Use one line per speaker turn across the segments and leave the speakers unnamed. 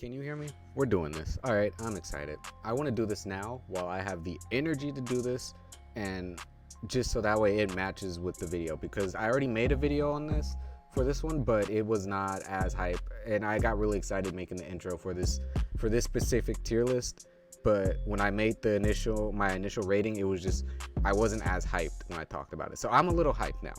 Can you hear me? We're doing this. All right, I'm excited. I want to do this now while I have the energy to do this, and just so that way it matches with the video, because I already made a video on this for this one, but it was not as hype, and I got really excited making the intro for this specific tier list. But when I made my initial rating, it was just, I wasn't as hyped when I talked about it. So I'm a little hyped now.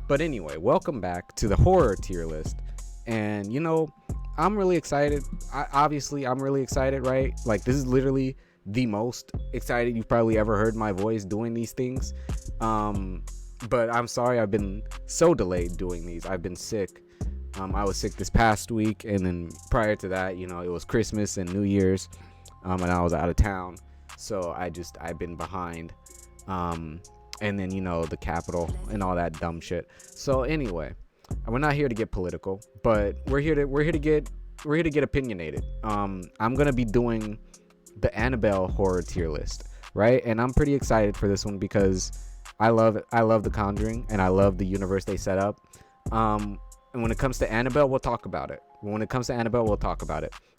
But anyway, welcome back to the horror tier list. And you know, I'm really excited. I'm really excited, right? Like, this is literally the most excited you've probably ever heard my voice doing these things. But I'm sorry I've been so delayed doing these. I've been sick. I was sick this past week, and then prior to that, you know, it was Christmas and New Year's, and I was out of town. So I've been behind. And then, you know, the Capitol and all that dumb shit. So anyway, we're not here to get political, but we're here to get opinionated. I'm gonna be doing the Annabelle horror tier list, right? And I'm pretty excited for this one because I love The Conjuring, and I love the universe they set up. And when it comes to Annabelle, we'll talk about it.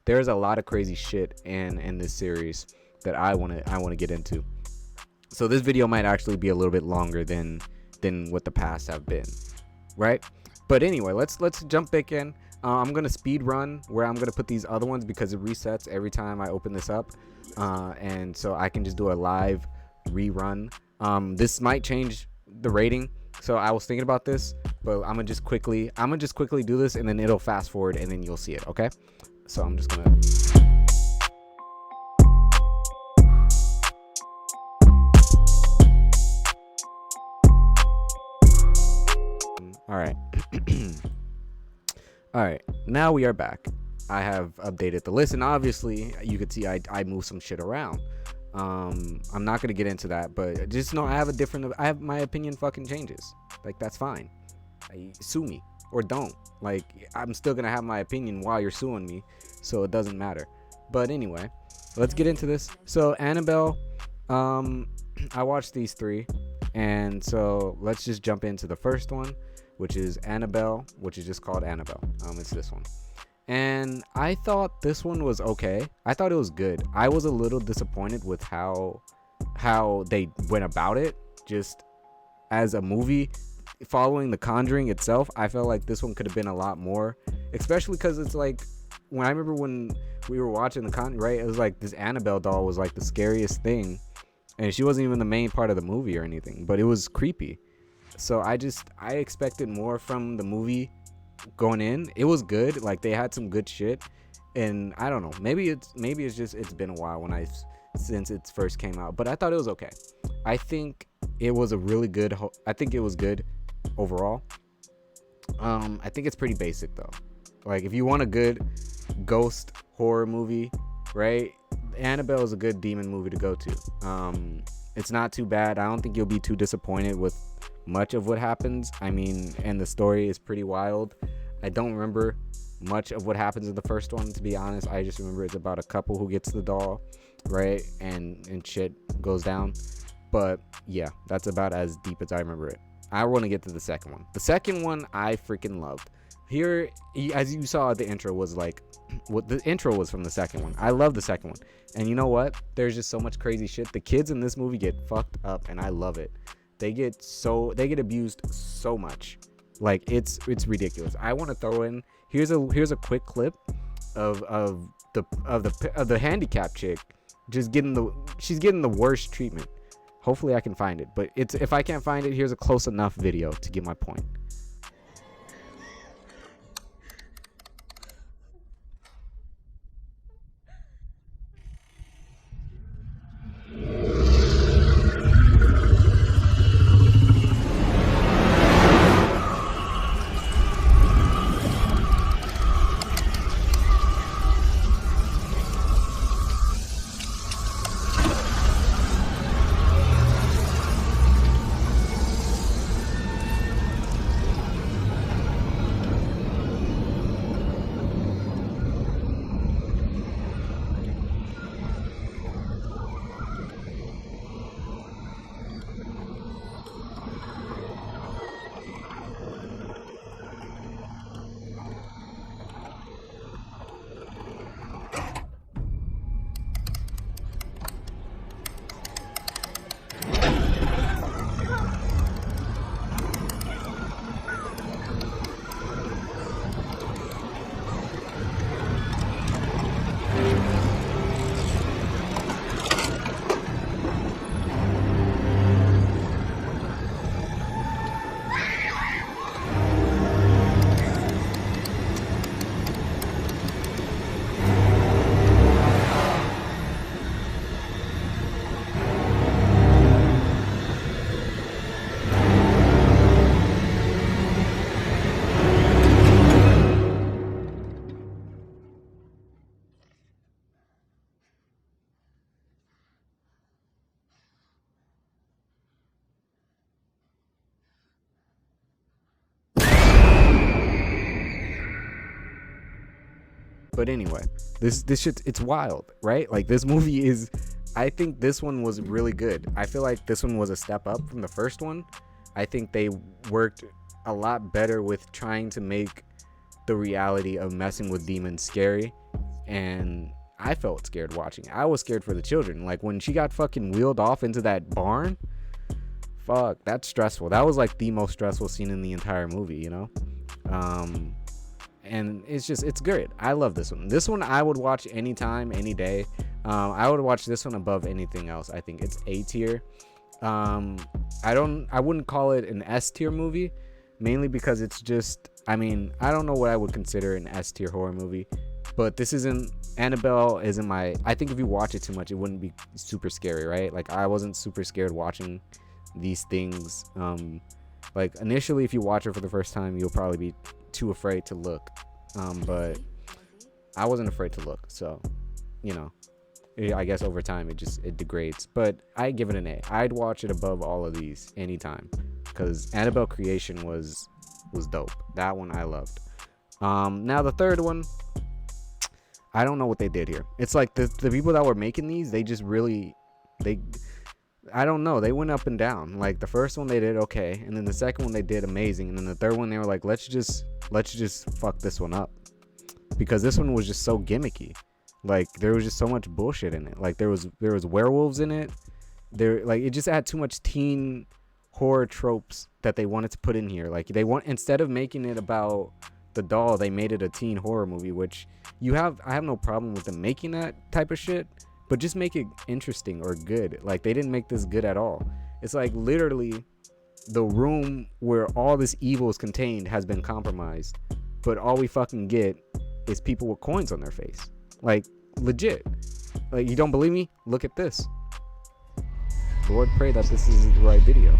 There's a lot of crazy shit in this series that I want to get into. So this video might actually be a little bit longer than what the past have been, right? But anyway, let's jump back in. I'm gonna speed run where I'm gonna put these other ones because it resets every time I open this up, and so I can just do a live rerun. This might change the rating, so I was thinking about this, but I'm gonna just quickly do this, and then it'll fast forward, and then you'll see it. Okay, so I'm just gonna. All right. All right, now we are back. I have updated the list, and obviously you could see I moved some shit around. I'm not gonna get into that, but just know I have my opinion fucking changes. Like, that's fine. Sue me or don't. Like, I'm still gonna have my opinion while you're suing me, so it doesn't matter. But anyway, let's get into this. So Annabelle, I watched these three, and so let's just jump into the first one, which is Annabelle, which is just called Annabelle. It's this one. And I thought this one was okay. I thought it was good. I was a little disappointed with how they went about it. Just as a movie, following The Conjuring itself, I felt like this one could have been a lot more. Especially because it's like, when I remember when we were watching The Conjuring, right? It was like this Annabelle doll was like the scariest thing. And she wasn't even the main part of the movie or anything. But it was creepy. So I expected more from the movie going in. It was good. Like, they had some good shit, and I don't know, maybe it's just it's been a while since it first came out, but I thought it was okay. I think it was a really good I think it was good overall. I think it's pretty basic though. Like, if you want a good ghost horror movie, right, Annabelle is a good demon movie to go to. It's not too bad. I don't think you'll be too disappointed with much of what happens. I mean, and the story is pretty wild. I don't remember much of what happens in the first one, to be honest. I just remember it's about a couple who gets the doll, right, and shit goes down. But yeah, that's about as deep as I remember it. I want to get to the second one. The second one I freaking loved. Here, as you saw, the intro was like, what the intro was from the second one. I love the second one, and you know what? There's just so much crazy shit. The kids in this movie get fucked up, and I love it. They get abused so much. Like, it's ridiculous. I want to throw in here's a quick clip of the handicapped chick just getting the worst treatment. Hopefully I can find it, but if I can't find it, here's a close enough video to get my point. But anyway, this shit, it's wild, right? Like, this movie is, I think this one was really good. I feel like this one was a step up from the first one. I think they worked a lot better with trying to make the reality of messing with demons scary, and I felt scared watching. I was scared for the children. Like, when she got fucking wheeled off into that barn, fuck, that's stressful. That was like the most stressful scene in the entire movie, you know? And it's good. I love this one. This one I would watch anytime, any day. I would watch this one above anything else. I think it's A tier. I wouldn't call it an S tier movie, mainly because it's just, I mean, I don't know what I would consider an S tier horror movie, but Annabelle isn't I think if you watch it too much, it wouldn't be super scary, right? Like, I wasn't super scared watching these things. Like, initially, if you watch it for the first time, you'll probably be too afraid to look. But I wasn't afraid to look, so, you know, I guess over time it degrades. But I give it an A. I'd watch it above all of these anytime, because Annabelle Creation was dope. That one I loved. Now the third one, I don't know what they did here. It's like the people that were making these, they just really, I don't know, they went up and down. Like, the first one they did okay, and then the second one they did amazing, and then the third one they were like, let's just fuck this one up, because this one was just so gimmicky. Like, there was just so much bullshit in it. Like, there was werewolves in it. Like, it just had too much teen horror tropes that they wanted to put in here. Like, instead of making it about the doll, they made it a teen horror movie, which I have no problem with them making that type of shit, but just make it interesting or good. Like, they didn't make this good at all. It's like, literally, the room where all this evil is contained has been compromised, but all we fucking get is people with coins on their face. Like, legit. Like, you don't believe me? Look at this. Lord, pray that this is the right video.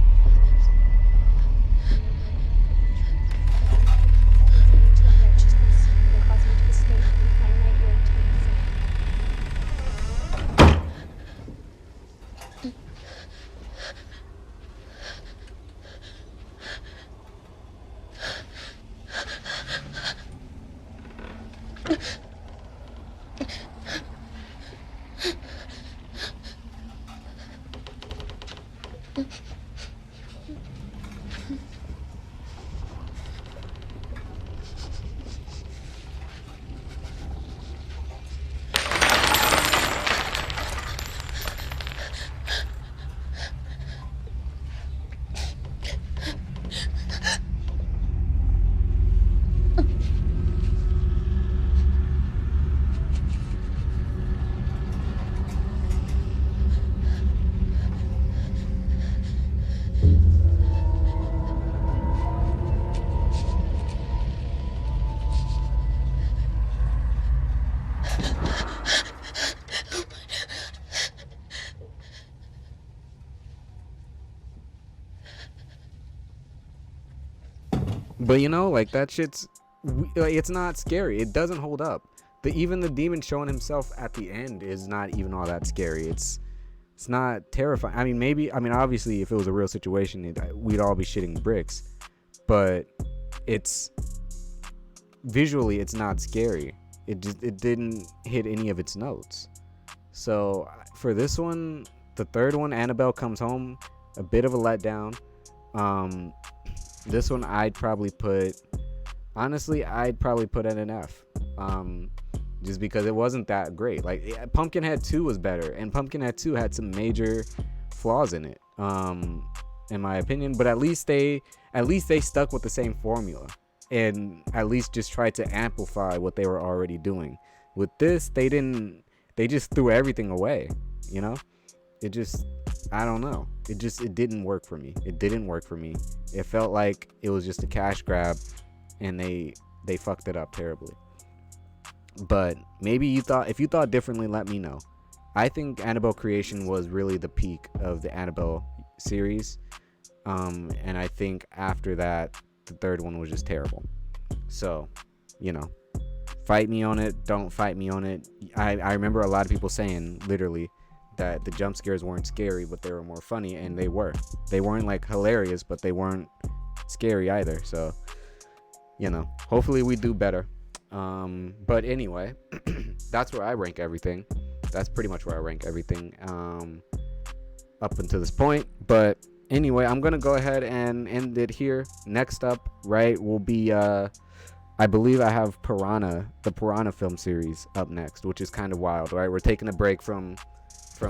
But, you know, like, that shit's, like, it's not scary. It doesn't hold up. Even the demon showing himself at the end is not even all that scary. It's not terrifying. I mean, obviously, if it was a real situation, we'd all be shitting bricks. But visually, it's not scary. It didn't hit any of its notes. So for this one, the third one, Annabelle Comes Home, a bit of a letdown. This one I'd probably put at an F. Just because it wasn't that great. Like, Pumpkinhead 2 was better, and Pumpkinhead 2 had some major flaws in it, in my opinion. But at least they stuck with the same formula, and at least just tried to amplify what they were already doing. With this, they just threw everything away, you know? I don't know. It didn't work for me. It felt like it was just a cash grab, and they fucked it up terribly. But maybe if you thought differently, let me know. I think Annabelle Creation was really the peak of the Annabelle series. And I think after that, the third one was just terrible. So, you know, fight me on it. Don't fight me on it. I remember a lot of people saying, literally, that the jump scares weren't scary, but they were more funny, and they were. They weren't, like, hilarious, but they weren't scary either. So, you know, hopefully we do better. But anyway, that's where I rank everything. That's pretty much where I rank everything up until this point. But anyway, I'm gonna go ahead and end it here. Next up, right, will be I believe I have the Piranha film series up next, which is kind of wild, right? We're taking a break from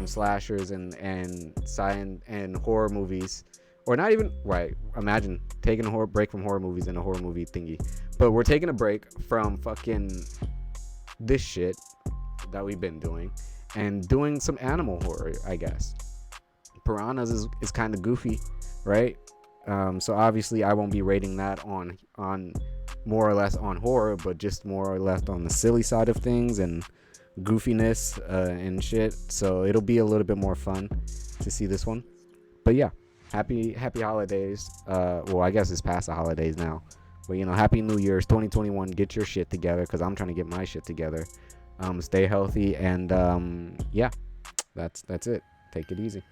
slashers and science and horror movies, or not even, right? Imagine taking a break from horror movies and a horror movie thingy, but we're taking a break from fucking this shit that we've been doing and doing some animal horror, I guess. Piranhas is kind of goofy, right? So obviously I won't be rating that on more or less on horror, but just more or less on the silly side of things and goofiness and shit. So it'll be a little bit more fun to see this one. But yeah, happy holidays. Well, I guess it's past the holidays now, but happy New Year's 2021. Get your shit together, because I'm trying to get my shit together. Stay healthy, and yeah, that's it. Take it easy.